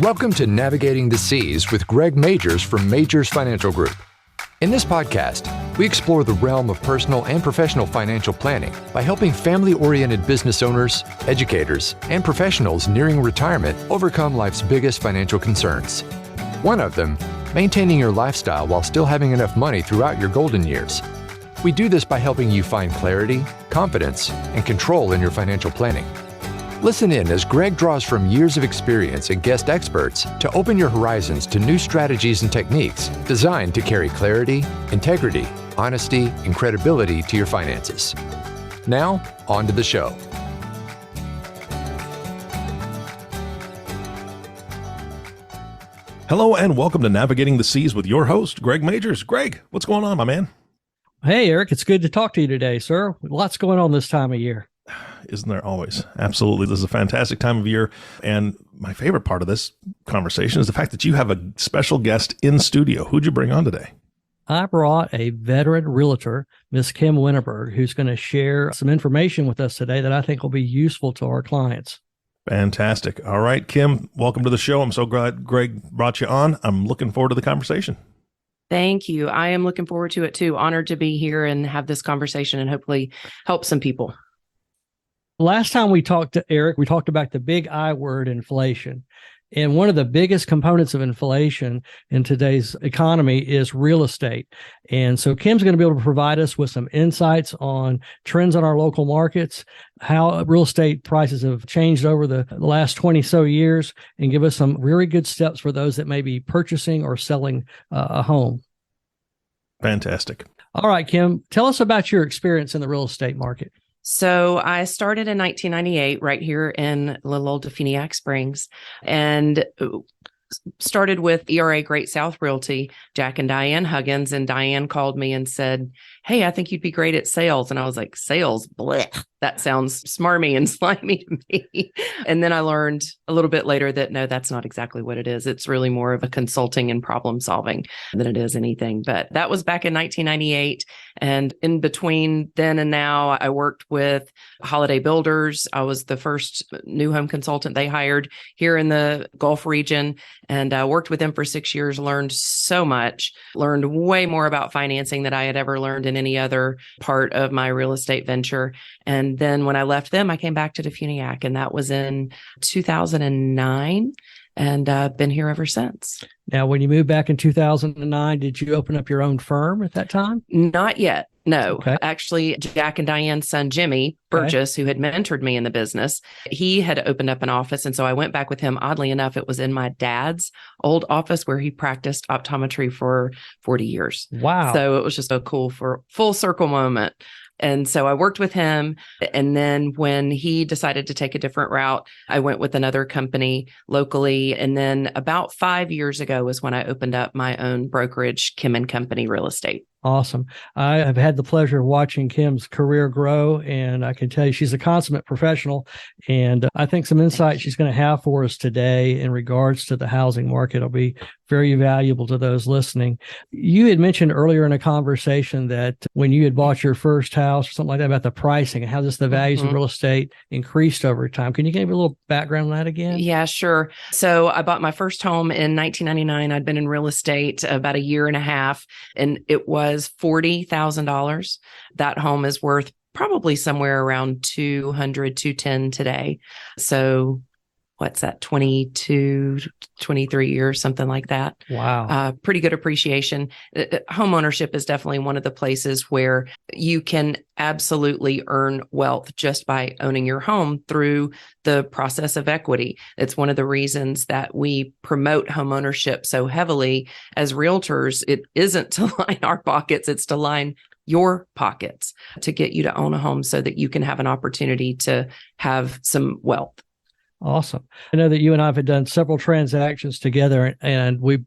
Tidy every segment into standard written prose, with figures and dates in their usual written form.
Welcome to Navigating the Seas with Greg Majors from Majors Financial Group. In this podcast, we explore the realm of personal and professional financial planning by helping family-oriented business owners, educators, and professionals nearing retirement overcome life's biggest financial concerns. One of them, maintaining your lifestyle while still having enough money throughout your golden years. We do this by helping you find clarity, confidence, and control in your financial planning. Listen in as Greg draws from years of experience and guest experts to open your horizons to new strategies and techniques designed to carry clarity, integrity, honesty, and credibility to your finances. Now, on to the show. Hello and welcome to Navigating the Seas with your host, Greg Majors. Greg, what's going on, my man? Hey, Eric, it's good to talk to you today, sir. Lots going on this time of year. Isn't there always? Absolutely. This is a fantastic time of year. And my favorite part of this conversation is the fact that you have a special guest in studio. Who'd you bring on today? I brought a veteran realtor, Miss Kim Wennerberg, who's going to share some information with us today that I think will be useful to our clients. Fantastic. All right, Kim, welcome to the show. I'm so glad Greg brought you on. I'm looking forward to the conversation. Thank you. I am looking forward to it too. Honored to be here and have this conversation and hopefully help some people. Last time we talked to Eric, we talked about the big I word, inflation. And one of the biggest components of inflation in today's economy is real estate. And so Kim's going to be able to provide us with some insights on trends in our local markets, how real estate prices have changed over the last 20 so years, and give us some very good steps for those that may be purchasing or selling a home. Fantastic. All right, Kim, tell us about your experience in the real estate market. So I started in 1998 right here in little old Definiak Springs and started with ERA Great South Realty, Jack and Diane Huggins. And Diane called me and said, "Hey, I think you'd be great at sales." And I was like, "Sales? Blech. That sounds smarmy and slimy to me." And then I learned a little bit later that no, that's not exactly what it is. It's really more of a consulting and problem solving than it is anything. But that was back in 1998. And in between then and now, I worked with Holiday Builders. I was the first new home consultant they hired here in the Gulf region. And I worked with them for 6 years, learned so much, learned way more about financing than I had ever learned in any other part of my real estate venture. And then when I left them, I came back to Definiak, and that was in 2009. And I've been here ever since. Now, when you moved back in 2009, did you open up your own firm at that time? Not yet. No, Okay. Actually, Jack and Diane's son, Jimmy Burgess, who had mentored me in the business, he had opened up an office. And so I went back with him. Oddly enough, it was in my dad's old office where he practiced optometry for 40 years. Wow. So it was just a cool full circle moment. And so I worked with him. And then when he decided to take a different route, I went with another company locally. And then about 5 years ago was when I opened up my own brokerage, Kim and Company Real Estate. Awesome. I have had the pleasure of watching Kim's career grow, and I can tell you she's a consummate professional. And I think some insight she's going to have for us today in regards to the housing market will be very valuable to those listening. You had mentioned earlier in a conversation that when you had bought your first house or something like that about the pricing and how just the values of real estate increased over time. Can you give me a little background on that again? Yeah, sure. So I bought my first home in 1999. I'd been in real estate about a year and a half, and it was $40,000. That home is worth probably somewhere around 210 today. So what's that, 22, 23 years, something like that. Wow. Pretty good appreciation. Home ownership is definitely one of the places where you can absolutely earn wealth just by owning your home through the process of equity. It's one of the reasons that we promote home ownership so heavily as realtors. It isn't to line our pockets, it's to line your pockets to get you to own a home so that you can have an opportunity to have some wealth. Awesome. I know that you and I have done several transactions together, and we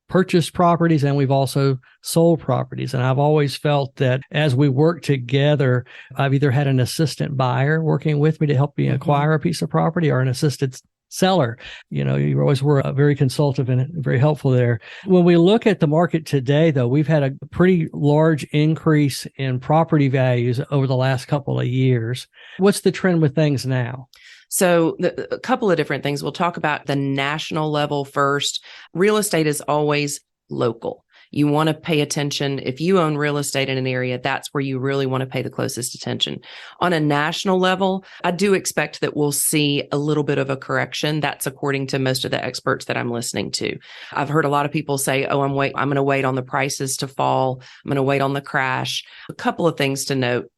purchased properties and we've also sold properties. And I've always felt that as we work together, I've either had an assistant buyer working with me to help me acquire a piece of property or an assistant seller. You know, you always were very consultative and very helpful there. When we look at the market today, though, we've had a pretty large increase in property values over the last couple of years. What's the trend with things now? So a couple of different things. We'll talk about the national level first. Real estate is always local. You want to pay attention. If you own real estate in an area, that's where you really want to pay the closest attention. On a national level, I do expect that we'll see a little bit of a correction. That's according to most of the experts that I'm listening to. I've heard a lot of people say, oh, I'm going to wait on the prices to fall. I'm going to wait on the crash. A couple of things to note.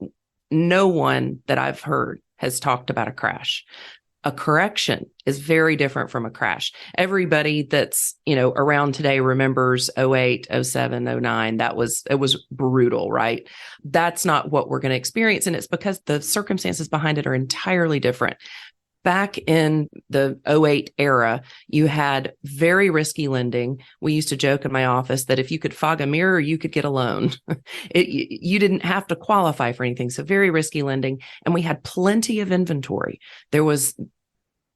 No one that I've heard has talked about a crash. A correction is very different from a crash. Everybody that's, around today remembers 08, 07, 09. It was brutal, right? That's not what we're going to experience. And it's because the circumstances behind it are entirely different. Back in the 08 era, you had very risky lending. We used to joke in my office that if you could fog a mirror, you could get a loan. You didn't have to qualify for anything. So very risky lending. And we had plenty of inventory. There was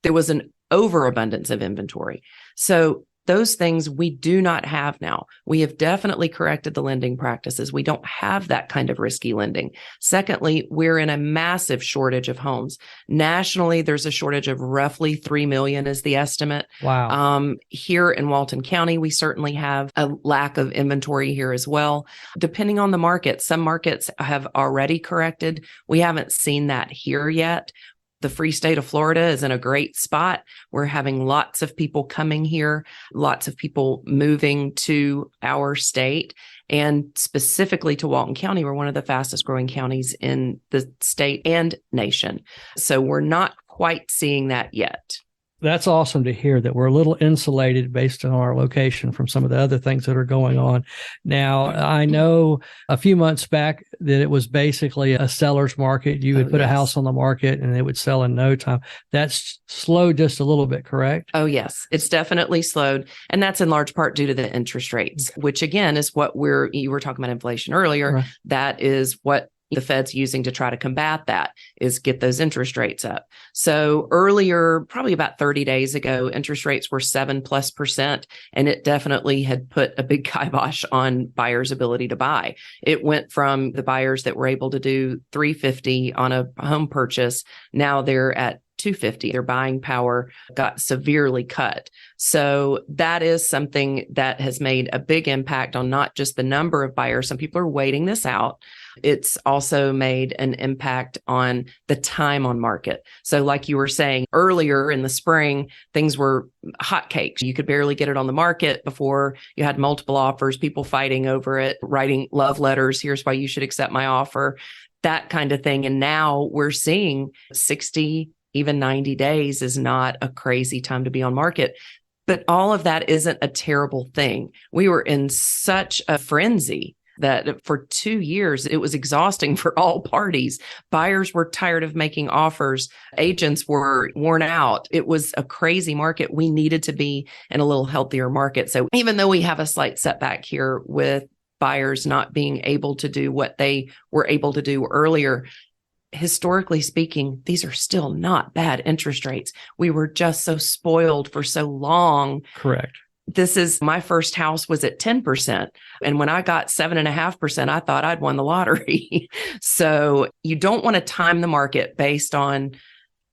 an overabundance of inventory. So those things we do not have now. We have definitely corrected the lending practices. We don't have that kind of risky lending. Secondly, we're in a massive shortage of homes. Nationally, there's a shortage of roughly 3 million is the estimate. Wow. Here in Walton County, we certainly have a lack of inventory here as well. Depending on the market, some markets have already corrected. We haven't seen that here yet. The free state of Florida is in a great spot. We're having lots of people coming here, lots of people moving to our state, and specifically to Walton County. We're one of the fastest growing counties in the state and nation. So we're not quite seeing that yet. That's awesome to hear that we're a little insulated based on our location from some of the other things that are going on. Now, I know a few months back that it was basically a seller's market. You would put a house on the market and it would sell in no time. That's slowed just a little bit, correct? Oh, yes. It's definitely slowed. And that's in large part due to the interest rates, which again is what you were talking about inflation earlier. Right. That is what the Fed's using to try to combat that, is get those interest rates up. So earlier, probably about 30 days ago, interest rates were 7+%, and it definitely had put a big kibosh on buyers' ability to buy. It went from the buyers that were able to do $350 on a home purchase. Now they're at $250. Their buying power got severely cut. So that is something that has made a big impact on not just the number of buyers. Some people are waiting this out. It's also made an impact on the time on market. So like you were saying earlier in the spring, things were hotcakes. You could barely get it on the market before you had multiple offers, people fighting over it, writing love letters. Here's why you should accept my offer, that kind of thing. And now we're seeing 60, even 90 days is not a crazy time to be on market. But all of that isn't a terrible thing. We were in such a frenzy that for 2 years, it was exhausting for all parties. Buyers were tired of making offers. Agents were worn out. It was a crazy market. We needed to be in a little healthier market. So even though we have a slight setback here with buyers not being able to do what they were able to do earlier, historically speaking, these are still not bad interest rates. We were just so spoiled for so long. Correct. My first house was at 10%. And when I got 7.5%, I thought I'd won the lottery. So you don't want to time the market based on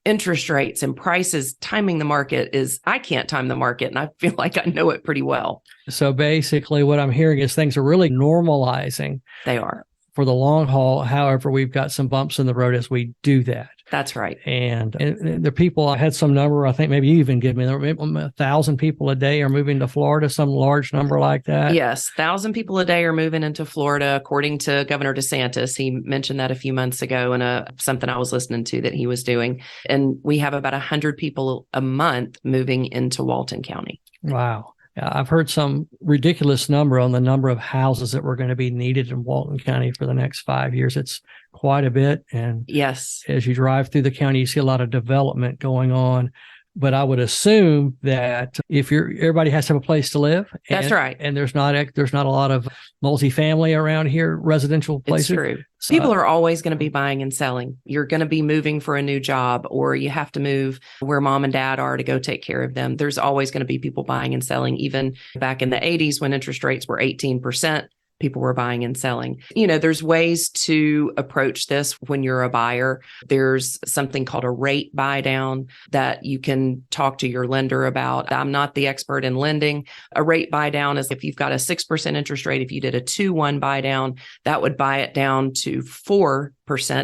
interest rates and prices. Timing the market I can't time the market. And I feel like I know it pretty well. So basically what I'm hearing is things are really normalizing. They are. For the long haul. However, we've got some bumps in the road as we do that. That's right. And the people, I had some number, I think maybe you even give me, 1,000 people a day are moving to Florida, some large number like that. Yes, 1,000 people a day are moving into Florida, according to Governor DeSantis. He mentioned that a few months ago in something I was listening to that he was doing. And we have about 100 people a month moving into Walton County. Wow. I've heard some ridiculous number on the number of houses that were going to be needed in Walton County for the next 5 years. It's quite a bit. And yes, as you drive through the county, you see a lot of development going on. But I would assume that if everybody has to have a place to live. That's right. And there's not a lot of multifamily around here, residential places. It's true. People are always going to be buying and selling. You're going to be moving for a new job, or you have to move where mom and dad are to go take care of them. There's always going to be people buying and selling. Even back in the 80s when interest rates were 18%, people were buying and selling. There's ways to approach this when you're a buyer. There's something called a rate buy down that you can talk to your lender about. I'm not the expert in lending. A rate buy down is if you've got a 6% interest rate, if you did a 2-1 buy down, that would buy it down to 4%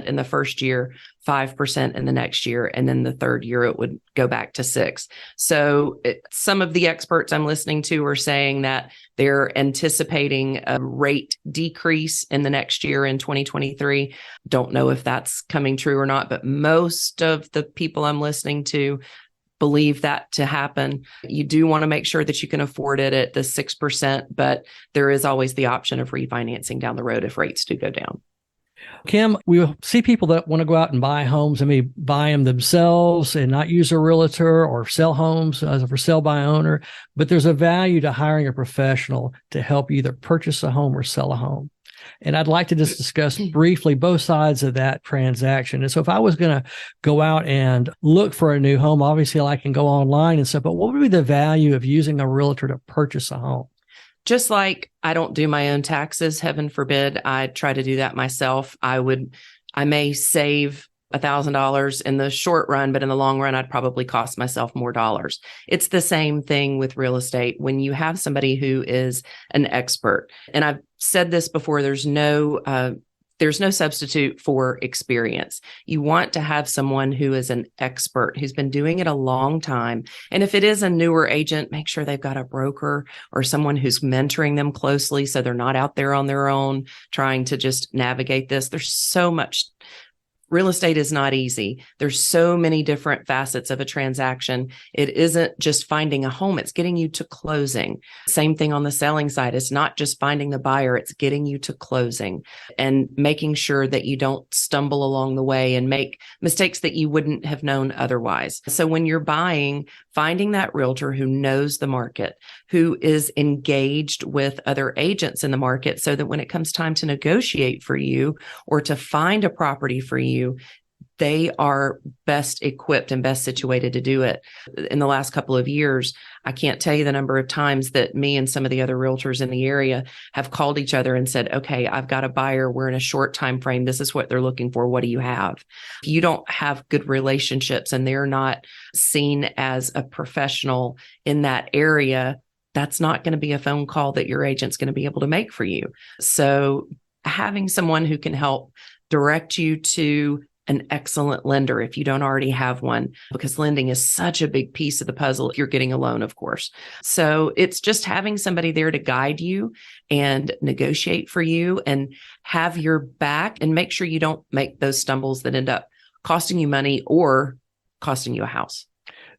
in the first year, 5% in the next year, and then the third year it would go back to 6. So some of the experts I'm listening to are saying that they're anticipating a rate decrease in the next year in 2023. Don't know if that's coming true or not, but most of the people I'm listening to believe that to happen. You do want to make sure that you can afford it at the 6%, but there is always the option of refinancing down the road if rates do go down. Kim, we see people that want to go out and buy homes and maybe buy them themselves and not use a realtor, or sell homes as a for sale by owner. But there's a value to hiring a professional to help you either purchase a home or sell a home. And I'd like to just discuss briefly both sides of that transaction. And so if I was going to go out and look for a new home, obviously I can go online and stuff, but what would be the value of using a realtor to purchase a home? Just like I don't do my own taxes, heaven forbid, I try to do that myself. I may save $1,000 in the short run, but in the long run, I'd probably cost myself more dollars. It's the same thing with real estate. When you have somebody who is an expert, and I've said this before, there's no substitute for experience. You want to have someone who is an expert, who's been doing it a long time. And if it is a newer agent, make sure they've got a broker or someone who's mentoring them closely so they're not out there on their own trying to just navigate this. There's so much. Real estate is not easy. There's so many different facets of a transaction. It isn't just finding a home. It's getting you to closing. Same thing on the selling side. It's not just finding the buyer. It's getting you to closing and making sure that you don't stumble along the way and make mistakes that you wouldn't have known otherwise. So when you're buying, finding that realtor who knows the market, who is engaged with other agents in the market, so that when it comes time to negotiate for you or to find a property for you, they are best equipped and best situated to do it. In the last couple of years, I can't tell you the number of times that me and some of the other realtors in the area have called each other and said, okay, I've got a buyer. We're in a short time frame. This is what they're looking for. What do you have? If you don't have good relationships and they're not seen as a professional in that area, that's not going to be a phone call that your agent's going to be able to make for you. So having someone who can help direct you to an excellent lender if you don't already have one, because lending is such a big piece of the puzzle if you're getting a loan, of course. So it's just having somebody there to guide you and negotiate for you and have your back and make sure you don't make those stumbles that end up costing you money or costing you a house.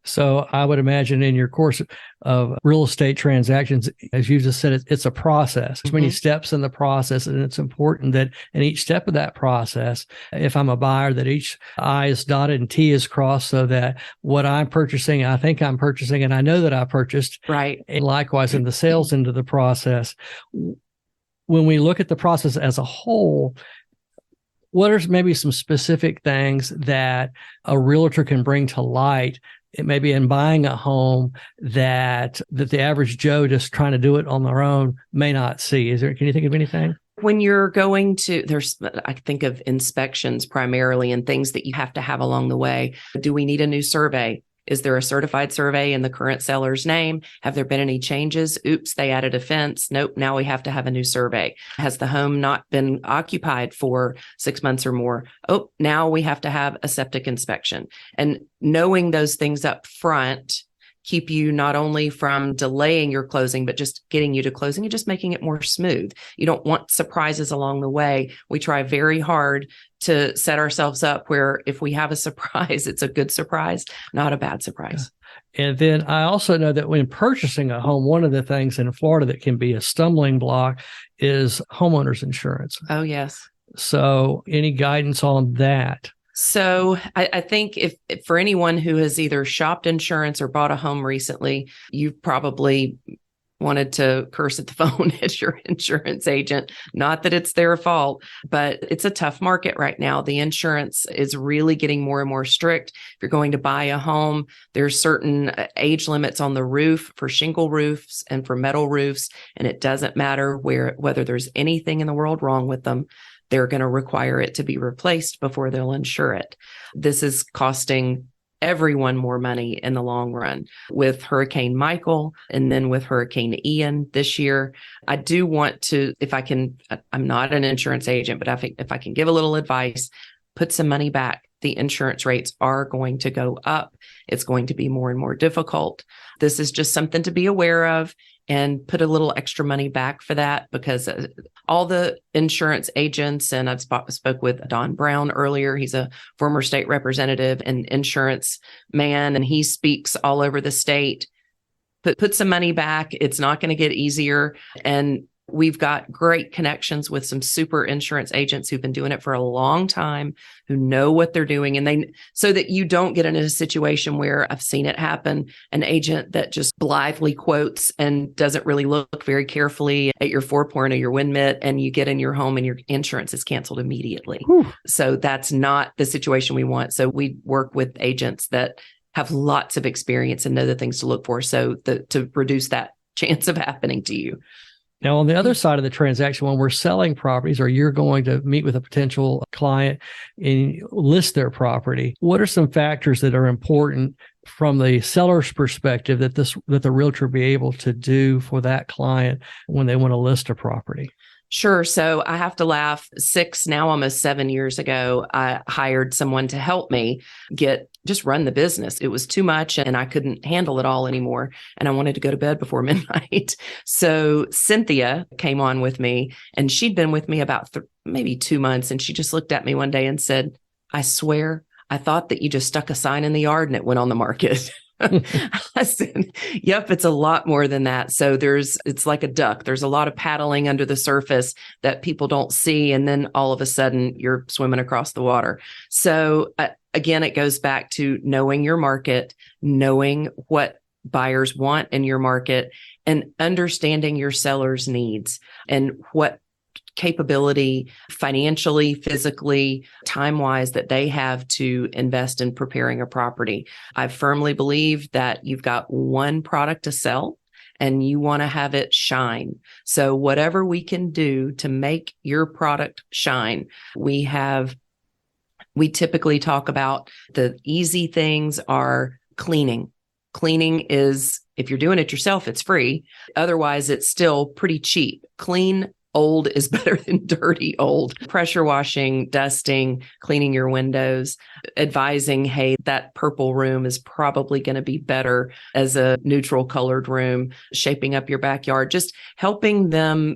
So I would imagine in your course of real estate transactions, as you just said, it's a process. There's many steps in the process, and it's important that in each step of that process, if I'm a buyer, that each I is dotted and T is crossed so that what I'm purchasing, I think I'm purchasing, and I know that I purchased. Right. And likewise in the sales end of the process. When we look at the process as a whole, what are maybe some specific things that a realtor can bring to light, it may be in buying a home that the average Joe just trying to do it on their own may not see? Can you think of anything? When you're going to, I think of inspections primarily and things that you have to have along the way. Do we need a new survey? Is there a certified survey in the current seller's name? Have there been any changes? Oops, they added a fence. Nope, now we have to have a new survey. Has the home not been occupied for 6 months or more? Oh, now we have to have a septic inspection. And knowing those things up front keep you not only from delaying your closing, but just getting you to closing and just making it more smooth. You don't want surprises along the way. We try very hard to set ourselves up where if we have a surprise, it's a good surprise, not a bad surprise. And then I also know that when purchasing a home, one of the things in Florida that can be a stumbling block is homeowners insurance. Oh, yes. So any guidance on that? So I think if for anyone who has either shopped insurance or bought a home recently, you've probably wanted to curse at the phone at your insurance agent. Not that it's their fault, but it's a tough market right now. The insurance is really getting more and more strict. If you're going to buy a home, there's certain age limits on the roof for shingle roofs and for metal roofs, and it doesn't matter whether there's anything in the world wrong with them. They're going to require it to be replaced before they'll insure it. This is costing everyone more money in the long run. With Hurricane Michael and then with Hurricane Ian this year, I do want to, if I can, I'm not an insurance agent, but if I can give a little advice, put some money back. The insurance rates are going to go up. It's going to be more and more difficult. This is just something to be aware of, and put a little extra money back for that, because all the insurance agents, and I've spoke with Don Brown earlier. He's a former state representative and insurance man, and he speaks all over the state. Put some money back. It's not going to get easier. And we've got great connections with some super insurance agents who've been doing it for a long time, who know what they're doing. And so that you don't get in a situation where I've seen it happen, an agent that just blithely quotes and doesn't really look very carefully at your 4-point or your wind mitt, and you get in your home and your insurance is canceled immediately. Whew. So that's not the situation we want. So we work with agents that have lots of experience and know the things to look for, so to reduce that chance of happening to you. Now, on the other side of the transaction, when we're selling properties, or you're going to meet with a potential client and list their property, what are some factors that are important from the seller's perspective that the realtor be able to do for that client when they want to list a property? Sure. So I have to laugh. 6, now almost 7 years ago, I hired someone to help me just run the business. It was too much and I couldn't handle it all anymore. And I wanted to go to bed before midnight. So Cynthia came on with me, and she'd been with me about maybe 2 months. And she just looked at me one day and said, "I swear, I thought that you just stuck a sign in the yard and it went on the market." I said, "Yep, it's a lot more than that." So it's like a duck. There's a lot of paddling under the surface that people don't see. And then all of a sudden you're swimming across the water. So again, it goes back to knowing your market, knowing what buyers want in your market, and understanding your seller's needs and what capability financially, physically, time-wise that they have to invest in preparing a property. I firmly believe that you've got one product to sell and you want to have it shine. So whatever we can do to make your product shine, we typically talk about the easy things are cleaning. Cleaning is, if you're doing it yourself, it's free. Otherwise, it's still pretty cheap. Clean old is better than dirty old. Pressure washing, dusting, cleaning your windows, advising, hey, that purple room is probably going to be better as a neutral colored room, shaping up your backyard, just helping them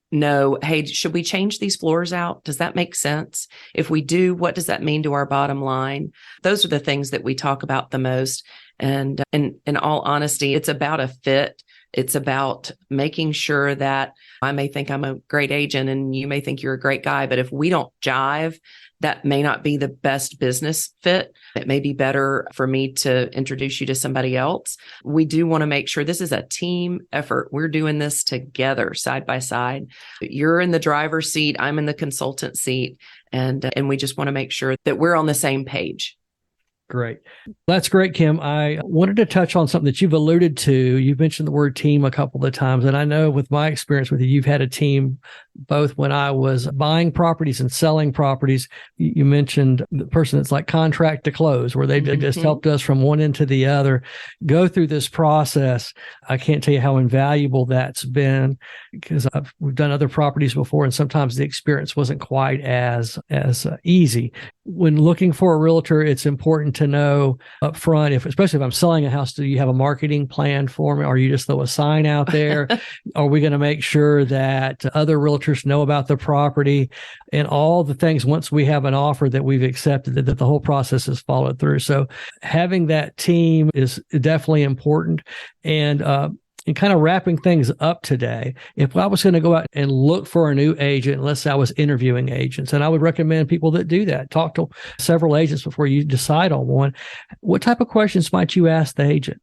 know, hey, should we change these floors out? Does that make sense? If we do, what does that mean to our bottom line? Those are the things that we talk about the most. And in all honesty, it's about a fit. It's about making sure that I may think I'm a great agent and you may think you're a great guy, but if we don't jive, that may not be the best business fit. It may be better for me to introduce you to somebody else. We do want to make sure this is a team effort. We're doing this together, side by side. You're in the driver's seat. I'm in the consultant seat. And we just want to make sure that we're on the same page. Great. That's great, Kim. I wanted to touch on something that you've alluded to. You've mentioned the word team a couple of times. And I know with my experience with you, you've had a team both when I was buying properties and selling properties. You mentioned the person that's like contract to close, where they just helped us from one end to the other go through this process. I can't tell you how invaluable that's been, because we've done other properties before, and sometimes the experience wasn't quite as easy. When looking for a realtor, it's important to know up front, especially if I'm selling a house, do you have a marketing plan for me? Or you just throw a sign out there? Are we going to make sure that other realtors know about the property and all the things once we have an offer that we've accepted, that the whole process is followed through? So having that team is definitely important. And kind of wrapping things up today, if I was going to go out and look for a new agent, let's say I was interviewing agents, and I would recommend people that do that, talk to several agents before you decide on one, what type of questions might you ask the agent?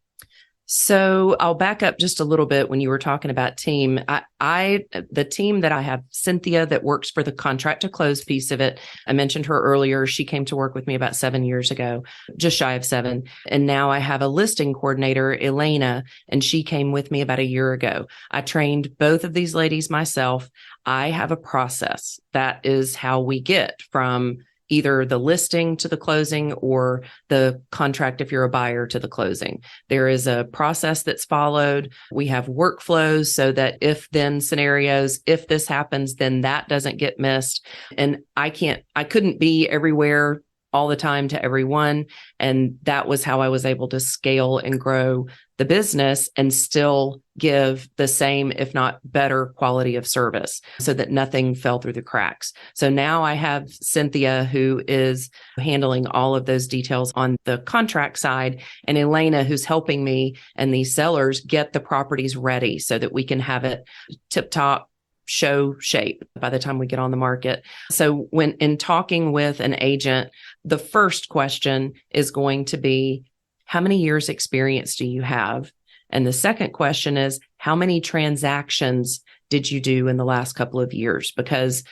So I'll back up just a little bit when you were talking about team. The team that I have, Cynthia, that works for the contract to close piece of it. I mentioned her earlier. She came to work with me about 7 years ago, just shy of 7. And now I have a listing coordinator, Elena, and she came with me about a year ago. I trained both of these ladies myself. I have a process. That is how we get from either the listing to the closing or the contract, if you're a buyer, to the closing. There is a process that's followed. We have workflows so that if then scenarios, if this happens, then that doesn't get missed. And I couldn't be everywhere all the time to everyone. And that was how I was able to scale and grow the business and still give the same, if not better, quality of service so that nothing fell through the cracks. So now I have Cynthia, who is handling all of those details on the contract side, and Elena, who's helping me and these sellers get the properties ready so that we can have it tip top, show shape by the time we get on the market. So when in talking with an agent, the first question is going to be, how many years experience do you have? And the second question is, how many transactions did you do in the last couple of years? Because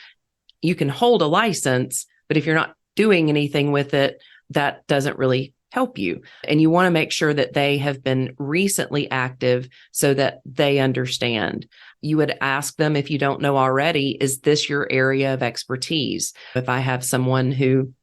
you can hold a license, but if you're not doing anything with it, that doesn't really help you. And you want to make sure that they have been recently active so that they understand. You would ask them, if you don't know already, is this your area of expertise? If I have someone who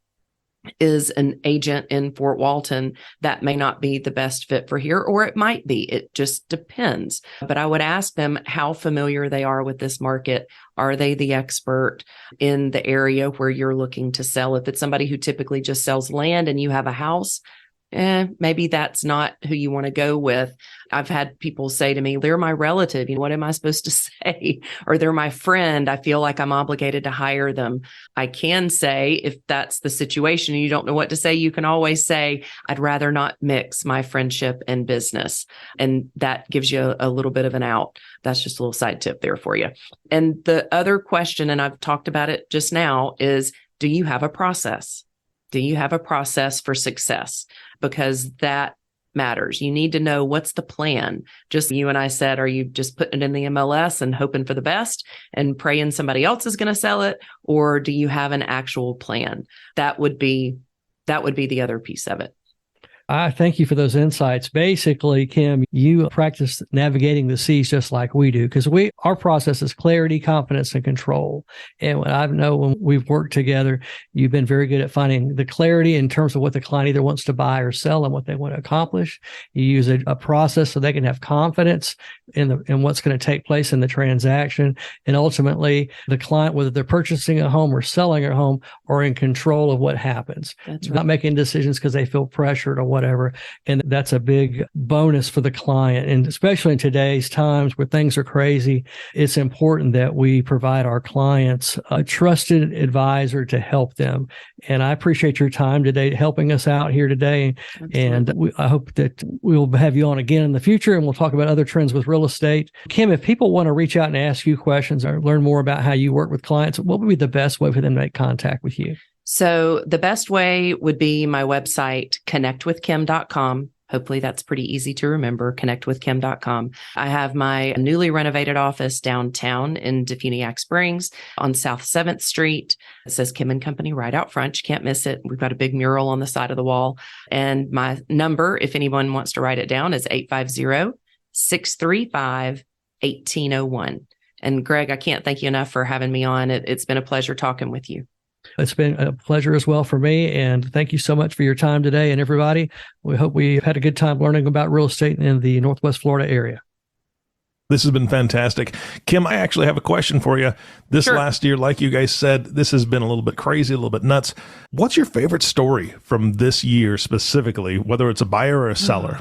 is an agent in Fort Walton, that may not be the best fit for here, or it might be. It just depends. But I would ask them how familiar they are with this market. Are they the expert in the area where you're looking to sell? If it's somebody who typically just sells land and you have a house, maybe that's not who you want to go with. I've had people say to me, they're my relative. What am I supposed to say? Or they're my friend. I feel like I'm obligated to hire them. I can say, if that's the situation and you don't know what to say, you can always say, I'd rather not mix my friendship and business. And that gives you a little bit of an out. That's just a little side tip there for you. And the other question, and I've talked about it just now, is, do you have a process? Do you have a process for success? Because that matters. You need to know, what's the plan. Just you and I said, are you just putting it in the MLS and hoping for the best and praying somebody else is going to sell it? Or do you have an actual plan? That would be the other piece of it. I thank you for those insights. Basically, Kim, you practice navigating the seas just like we do, because our process is clarity, confidence, and control. And what I know, when we've worked together, you've been very good at finding the clarity in terms of what the client either wants to buy or sell and what they want to accomplish. You use a process so they can have confidence in what's going to take place in the transaction. And ultimately, the client, whether they're purchasing a home or selling a home, are in control of what happens. That's right. Not making decisions because they feel pressured or whatever. And that's a big bonus for the client. And especially in today's times where things are crazy, it's important that we provide our clients a trusted advisor to help them. And I appreciate your time today, helping us out here today. Absolutely. And I hope that we'll have you on again in the future, and we'll talk about other trends with real estate. Kim, if people want to reach out and ask you questions or learn more about how you work with clients, what would be the best way for them to make contact with you? So the best way would be my website, connectwithkim.com. Hopefully that's pretty easy to remember, connectwithkim.com. I have my newly renovated office downtown in Defuniak Springs on South 7th Street. It says Kim and Company right out front. You can't miss it. We've got a big mural on the side of the wall. And my number, if anyone wants to write it down, is 850-635-1801. And Greg, I can't thank you enough for having me on. It's been a pleasure talking with you. It's been a pleasure as well for me. And thank you so much for your time today. And everybody, we hope we had a good time learning about real estate in the Northwest Florida area. This has been fantastic. Kim, I actually have a question for you. This Sure. last year, like you guys said, this has been a little bit crazy, a little bit nuts. What's your favorite story from this year specifically, whether it's a buyer or a seller?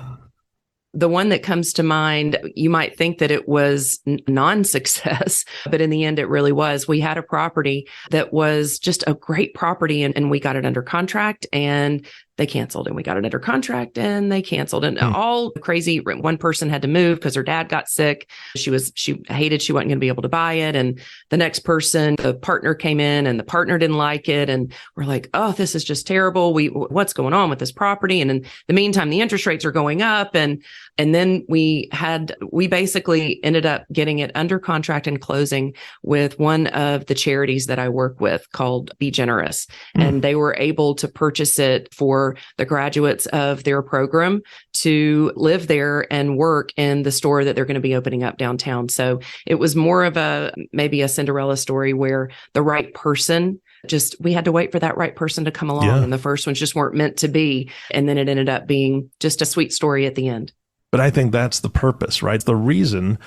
The one that comes to mind, you might think that it was non-success, but in the end, it really was. We had a property that was just a great property, and we got it under contract, and they canceled, and we got it under contract and they canceled, and all crazy. One person had to move because her dad got sick. She hated, she wasn't going to be able to buy it. And the next person, the partner came in and the partner didn't like it. And we're like, oh, this is just terrible. What's going on with this property? And in the meantime, the interest rates are going up. And then we basically ended up getting it under contract and closing with one of the charities that I work with called Be Generous. And they were able to purchase it for the graduates of their program to live there and work in the store that they're going to be opening up downtown. So it was more of maybe a Cinderella story where the right person, we had to wait for that right person to come along. Yeah. And the first ones just weren't meant to be. And then it ended up being just a sweet story at the end. But I think that's the purpose, right? The reason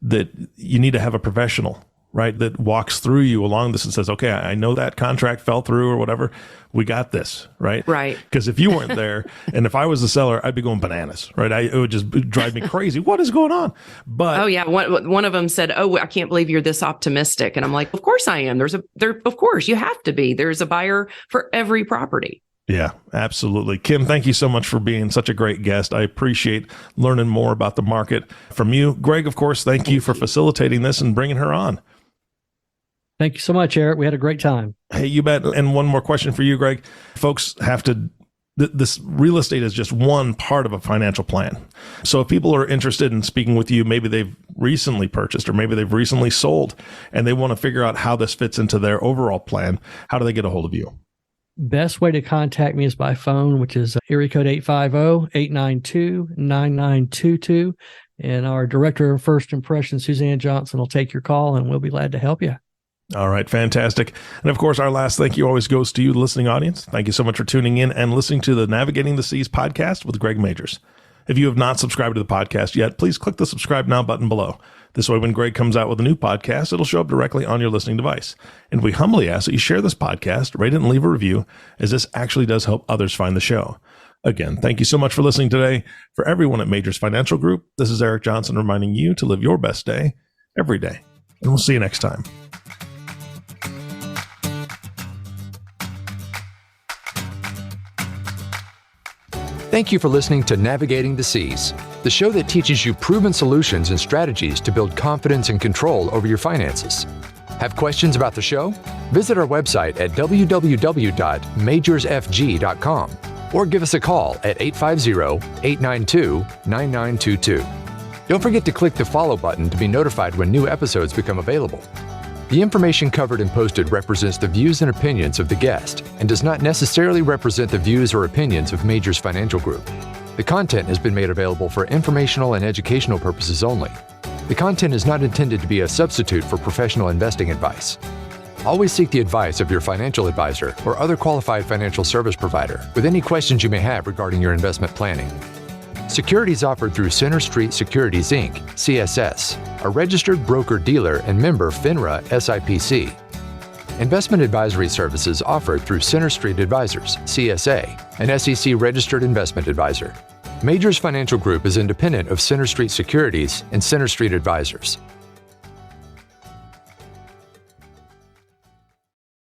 that you need to have a professional, right, that walks through you along this and says, okay, I know that contract fell through or whatever. We got this, right? Right. Because if you weren't there, and if I was the seller, I'd be going bananas, right? It would just drive me crazy. What is going on? But oh yeah, one of them said, "Oh, I can't believe you're this optimistic," and I'm like, "Of course I am. Of course you have to be. There's a buyer for every property." Yeah, absolutely. Kim, thank you so much for being such a great guest. I appreciate learning more about the market from you. Greg, of course, thank you for facilitating this and bringing her on. Thank you so much, Eric. We had a great time. Hey, you bet. And one more question for you, Greg. Folks have to, this real estate is just one part of a financial plan. So if people are interested in speaking with you, maybe they've recently purchased or maybe they've recently sold and they want to figure out how this fits into their overall plan, how do they get a hold of you? Best way to contact me is by phone, which is area code 850-892-9922. And our director of first impression, Suzanne Johnson, will take your call and we'll be glad to help you. All right. Fantastic. And of course, our last thank you always goes to you, the listening audience. Thank you so much for tuning in and listening to the Navigating the Seas podcast with Greg Majors. If you have not subscribed to the podcast yet, please click the subscribe now button below. This way, when Greg comes out with a new podcast, it'll show up directly on your listening device. And we humbly ask that you share this podcast, rate it, and leave a review, as this actually does help others find the show. Again, thank you so much for listening today. For everyone at Majors Financial Group, this is Eric Johnson reminding you to live your best day every day. And we'll see you next time. Thank you for listening to Navigating the Seas, the show that teaches you proven solutions and strategies to build confidence and control over your finances. Have questions about the show? Visit our website at www.majorsfg.com or give us a call at 850-892-9922. Don't forget to click the follow button to be notified when new episodes become available. The information covered and posted represents the views and opinions of the guest and does not necessarily represent the views or opinions of Majors Financial Group. The content has been made available for informational and educational purposes only. The content is not intended to be a substitute for professional investing advice. Always seek the advice of your financial advisor or other qualified financial service provider with any questions you may have regarding your investment planning. Securities offered through Center Street Securities, Inc., CSS, a registered broker-dealer and member FINRA SIPC. Investment advisory services offered through Center Street Advisors, CSA, an SEC-registered investment advisor. Majors Financial Group is independent of Center Street Securities and Center Street Advisors.